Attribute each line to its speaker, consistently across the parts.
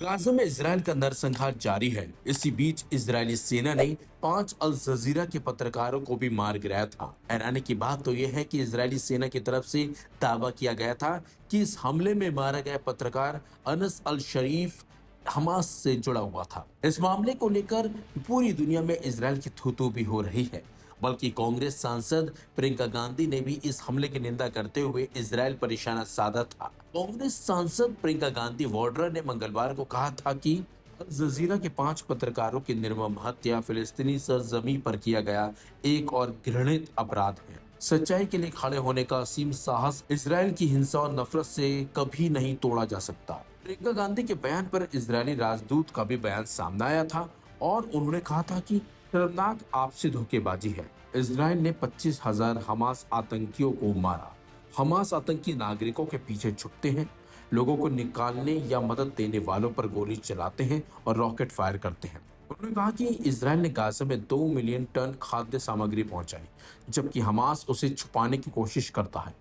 Speaker 1: Gaza में Israel का नरसंहार जारी है। इसी बीच इजरायली सेना ने 5 अल जजीरा के पत्रकारों को भी मार गिराया था। हैरानी की बात तो यह है कि इजरायली सेना की तरफ से दावा किया गया था कि इस हमले में मारा गया पत्रकार अनस अल शरीफ हमास से जुड़ा हुआ था। इस मामले को लेकर पूरी दुनिया में इजराइल की थू-थू भी हो रही है। बल्कि कांग्रेस सांसद प्रियंका गांधी ने भी इस हमले की निंदा करते हुए इजराइल पर निशाना साधा था। कांग्रेस सांसद प्रियंका गांधी वाड्रा ने मंगलवार को कहा था कि अल जजीरा के 5 पत्रकारों की निर्मम हत्या फिलिस्तीनी सरजमी पर किया गया एक और घृणित अपराध है। सच्चाई के लिए खड़े होने का असीम साहस इजराइल की हिंसा और नफरत से कभी नहीं तोड़ा जा सकता। प्रियंका गांधी के बयान पर इजरायली राजदूत का भी बयान सामने आया था और उन्होंने कहा था कि शर्मनाक आपसी धोखेबाजी है। इजराइल ने 25,000 हमास आतंकियों को मारा। हमास आतंकी नागरिकों के पीछे छुपते हैं, लोगों को निकालने या मदद देने वालों पर गोली चलाते हैं और रॉकेट फायर करते हैं। उन्होंने कहा कि इजराइल ने गाजा में 2 मिलियन टन खाद्य सामग्री पहुंचाई, जबकि हमास उसे छुपाने की कोशिश करता है,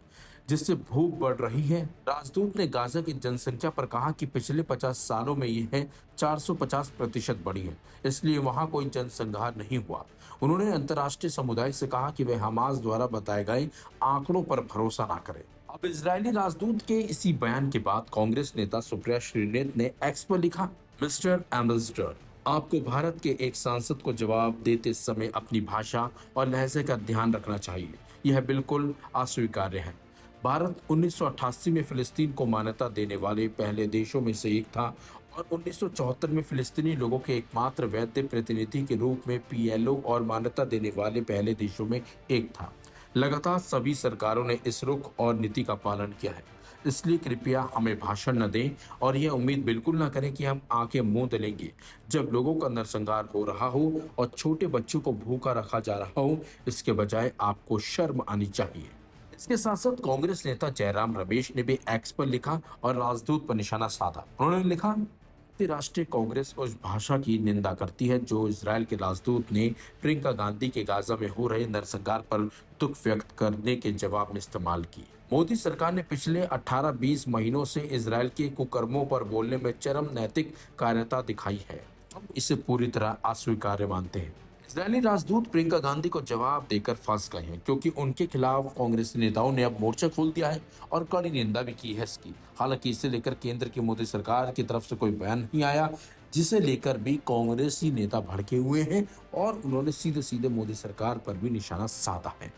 Speaker 1: जिससे भूख बढ़ रही है। राजदूत ने गाजा की जनसंख्या पर कहा कि पिछले 50 सालों में यह 450% बढ़ी है, इसलिए वहां कोई जनसंहार नहीं हुआ। उन्होंने अंतर्राष्ट्रीय समुदाय से कहा कि वे हमास द्वारा बताए गए आंकड़ों पर भरोसा न करें। अब इजरायली राजदूत के इसी बयान के बाद कांग्रेस नेता सुप्रिया श्रीनेत ने एक्स पर लिखा, मिस्टर एम्बेसडर, आपको भारत के एक सांसद को जवाब देते समय अपनी भाषा और लहजे का ध्यान रखना चाहिए। यह बिल्कुल अस्वीकार्य है। भारत 1988 में फिलिस्तीन को मान्यता देने वाले पहले देशों में से एक था और 1974 में फिलिस्तीनी लोगों के एकमात्र वैध प्रतिनिधि के रूप में पीएलओ और मान्यता देने वाले पहले देशों में एक था। लगातार सभी सरकारों ने इस रुख और नीति का पालन किया है। इसलिए कृपया हमें भाषण न दें और यह उम्मीद बिल्कुल न करें कि हम आंखें मूंद लेंगे जब लोगों का नरसंहार हो रहा हो और छोटे बच्चों को भूखा रखा जा रहा हो। इसके बजाय आपको शर्म आनी चाहिए। इसके साथ साथ कांग्रेस नेता जयराम रमेश ने भी एक्स पर लिखा और राजदूत पर निशाना साधा। उन्होंने लिखा, राष्ट्रीय कांग्रेस उस भाषा की निंदा करती है जो इजराइल के राजदूत ने प्रियंका गांधी के गाजा में हो रहे नरसंहार पर दुख व्यक्त करने के जवाब में इस्तेमाल की। मोदी सरकार ने पिछले 18-20 महीनों से इजराइल के कुकर्मों पर बोलने में चरम नैतिक कायरता दिखाई है। हम इसे पूरी तरह अस्वीकार्य मानते हैं। इजरायली राजदूत प्रियंका गांधी को जवाब देकर फंस गए हैं, क्योंकि उनके खिलाफ कांग्रेस नेताओं ने अब मोर्चा खोल दिया है और कड़ी निंदा भी की है इसकी। हालांकि इसे लेकर केंद्र की मोदी सरकार की तरफ से कोई बयान नहीं आया, जिसे लेकर भी कांग्रेसी नेता भड़के हुए हैं और उन्होंने सीधे सीधे मोदी सरकार पर भी निशाना साधा है।